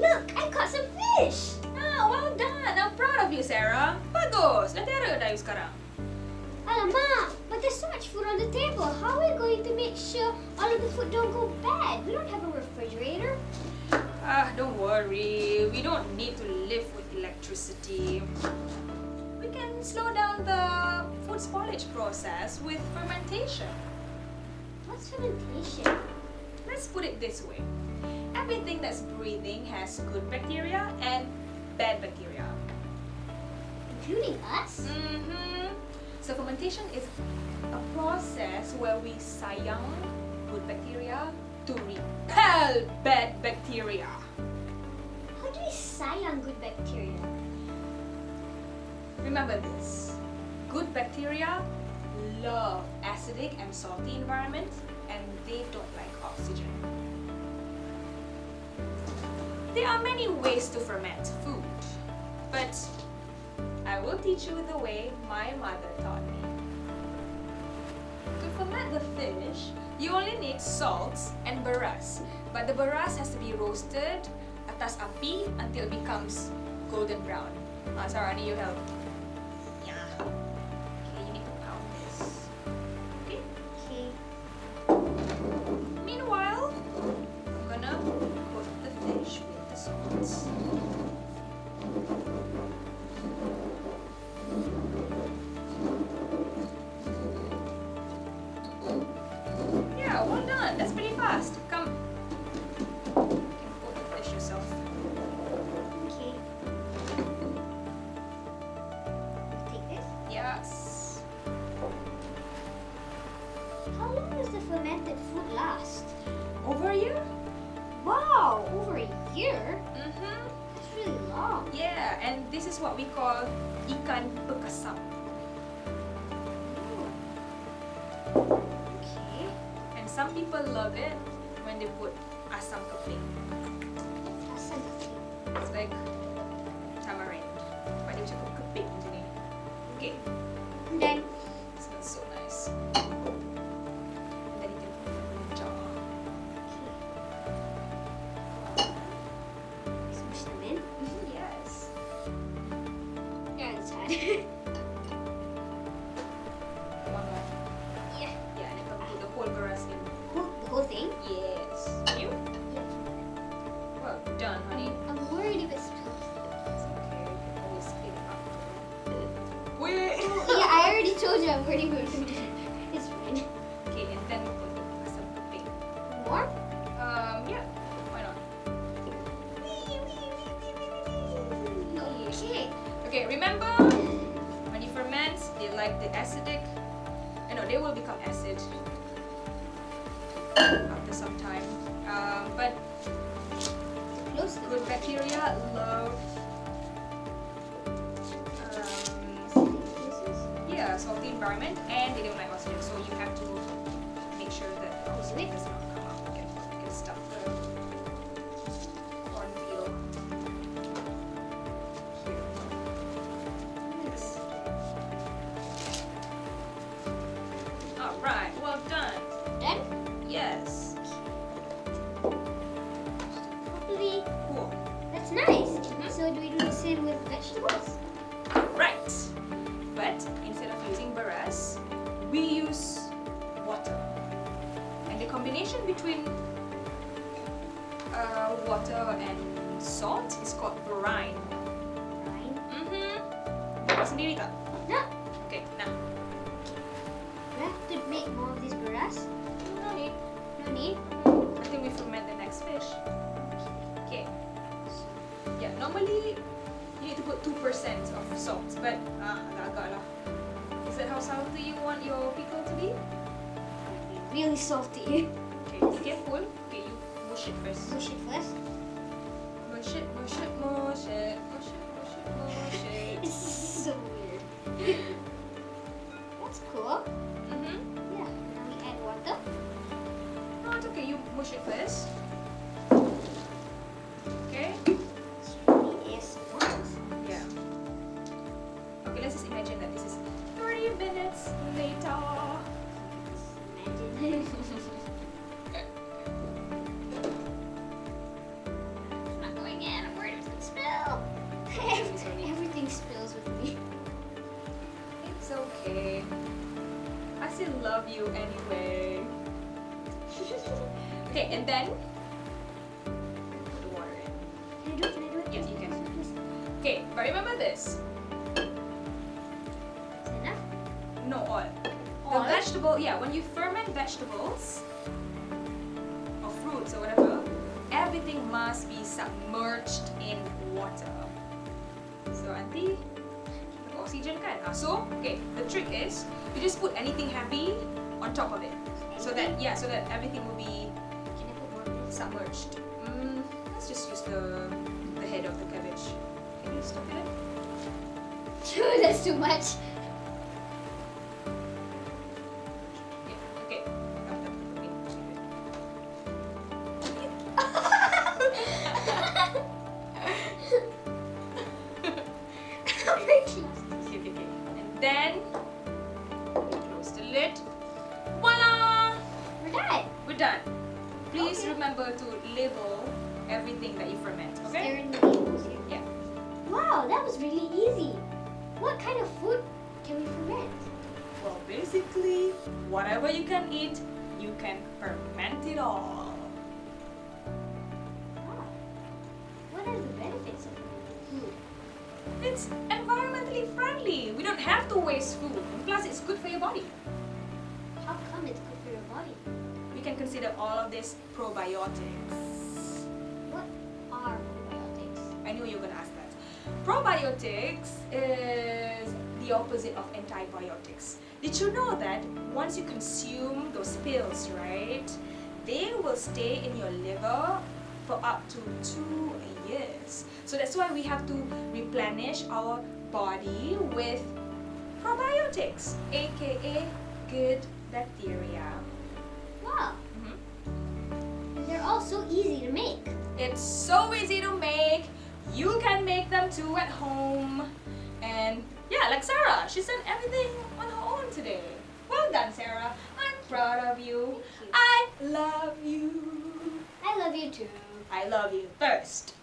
look! I caught some fish! Ah, well done! I'm proud of you, Sarah. Bagus! Latera dah you sekarang. Alamak! But there's so much food on the table. How are we going to make sure all of the food don't go bad? We don't have a refrigerator. Ah, don't worry. We don't need to live with electricity. We can slow down the food spoilage process with fermentation. What's fermentation? Let's put it this way. Everything that's breathing has good bacteria and bad bacteria. Including us? So fermentation is a process where we sayang good bacteria to repel bad bacteria. How do we sayang good bacteria? Remember this. Good bacteria love acidic and salty environment, and they don't like oxygen. There are many ways to ferment food, but I will teach you the way my mother taught me. To ferment the fish, you only need salt and beras, but the beras has to be roasted atas api until it becomes golden brown. Sarah, I need your help. Yeah. Okay, you need to pound this. Okay. Okay. Meanwhile, I'm gonna coat the fish with the salt. Yeah, well done. That's pretty fast. Come. You can coat the fish yourself. Okay. Take this. Yes. How long does the fermented food last? Over a year? Wow! Over a year? Mm-hmm. That's really long. Yeah, and this is what we call ikan bekasam. Okay. And some people love it when they put asam keping. Asam keping. It's like tamarind. But dia cukup keping macam ni. Okay. And then, It smells so nice. And then you can put it in the jar. smush them in. Yes. Yeah, it's hard. One more. Yeah. Yeah, and then you can put the whole beras in. The whole thing? Yes. You? Yeah. Well done, honey. I'm worried if it smells. It's okay. You can always clean it up. Wait! Yeah, I already told you I'm worried if it It's fine. Okay, and then we put the asam keping. More? Yeah. Why not? Okay. Okay, remember when you ferment, they like the acidic. They will become acid after some time. But Close to good bacteria love salty environment, and they don't like oxygen. So you have to make sure that the oxygen does not come out. You can stuff the cornmeal here. Yes. All right. Well done. Done? Yes. Hopefully, Cool. that's nice. So do we do the same with vegetables? Right. But instead of using beras, we use water. And the combination between water and salt is called brine. Fine. Tahu sendiri tak? No. Okay, now. We have to make more of these beras. No need. No need. Until we ferment the next fish. Okay. Yeah, normally you need to put 2% of salt, but agak-agak lah. Is that how salty you want your pickle to be? Really salty. Okay, be careful. Okay, you mush it first. Push it first. Mush it, mush it, mush it, mush it, mush it, mush it. It's so weird. That's cool. Yeah. Now we add water. No, it's okay. You mush it first. Okay? It's really ASMR. Yeah. Okay, let's just imagine that this is 30 minutes later. Imagine. And then put the water in. Can I do it? Can I do it? Yes, you can. Please. Okay, but remember this. Is that enough? No oil. The Oil? vegetable, yeah, when you ferment vegetables or fruits or whatever, everything must be submerged in water. So auntie, oxygen kan? So, okay, the trick is you just put anything heavy on top of it. So that everything will be Can I put more of this? submerged. Let's just use the head of the cabbage. Can you stop it? That's too much. Yeah, okay. Okay. And then close the lid. Voila! We're done. We're done. Please Okay. remember to label everything that you ferment, okay? Staring the labels here. Yeah. Wow, that was really easy. What kind of food can we ferment? Well, basically, whatever you can eat, you can ferment it all. Wow. What are the benefits of fermented food? It's environmentally friendly. We don't have to waste food. Plus, it's good for your body. How come it's good for your body? We can consider all of this probiotics. What are probiotics? I knew you were going to ask that. Probiotics is the opposite of antibiotics. Did you know that once you consume those pills, right, they will stay in your liver for up to 2 years. So that's why we have to replenish our body with probiotics, aka good bacteria. Wow. And they're all so easy to make. It's so easy to make. You can make them too at home. And yeah, like Sarah, she's done everything on her own today. Well done, Sarah. I'm proud of you. Thank you. I love you. I love you too. I love you first.